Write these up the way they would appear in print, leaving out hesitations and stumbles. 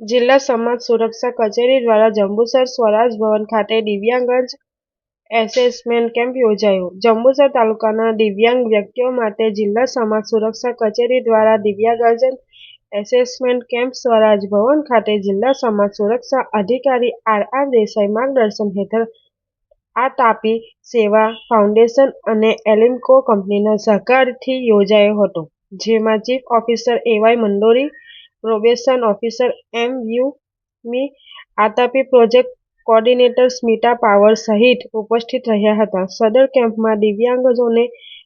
જિલ્લા સમાજ સુરક્ષા કચેરી દ્વારા જંબુસર સ્વરાજ ભવન ખાતે દિવ્યાંગજન એસેસમેન્ટ કેમ્પ યોજાયો. જંબુસર તાલુકાના દિવ્યાંગ વ્યક્તિઓ માટે જિલ્લા સમાજ સુરક્ષા કચેરી દ્વારા દિવ્યાંગજન એસેસમેન્ટ કેમ્પ સ્વરાજ ભવન ખાતે જિલ્લા સમાજ સુરક્ષા અધિકારી આર. દેસાઈ માર્ગદર્શન હેઠળ આ તાપી સેવા ફાઉન્ડેશન અને એલિમ્કો કંપનીના સહકારથી યોજાયો હતો, જેમાં chief officer એવાય Mandori, probation officer એમ.યુ. મી, Atapi project coordinator Smita power સહિત ઉપસ્થિત રહ્યા હતા. સદર કેમ્પમાં દિવ્યાંગજનોને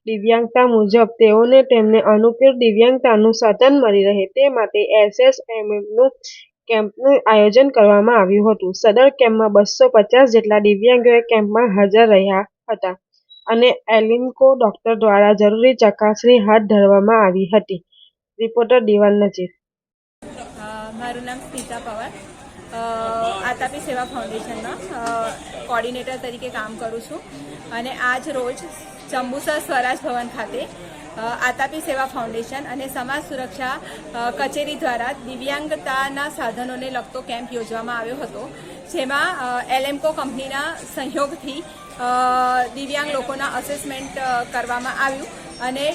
દિવ્યાંગતા મુજબ તેઓને તેમને અનુકૂળ દિવ્યાંગતાનું સાધન મળી રહે તે માટે એસેસમેન્ટ કેમ્પનું આયોજન કરવામાં આવ્યું હતું. સદર કેમ્પમાં 250 જેટલા દિવ્યાંગોએ કેમ્પમાં હાજર રહ્યા હતા અને એલિમ્કો ડોક્ટર દ્વારા જરૂરી ચકાસણી હાથ ધરવામાં આવી હતી. રિપોર્ટર દિવાલ નજીર. મારું નામ સ્મિતા પવાર, આતાપી સેવા ફાઉન્ડેશનમાં કોર્ડિનેટર તરીકે કામ કરું છું અને આજ રોજ જંબુસર સ્વરાજ ભવન ખાતે આતાપી સેવા ફાઉન્ડેશન અને સમાજ સુરક્ષા કચેરી દ્વારા દિવ્યાંગતાના સાધનોને લગતો કેમ્પ યોજવામાં આવ્યો હતો, જેમાં એલિમ્કો કંપનીના સહયોગથી દિવ્યાંગ લોકોના અસેસમેન્ટ કરવામાં આવ્યું અને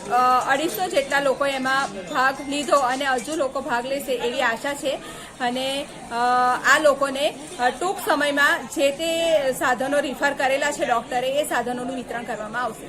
250 જેટલા લોકોએ એમાં ભાગ લીધો અને હજુ લોકો ભાગ લેશે એવી આશા છે અને આ લોકોને ટૂંક સમયમાં જે તે સાધનો રિફર કરેલા છે ડૉક્ટરે એ સાધનોનું વિતરણ કરવામાં આવશે.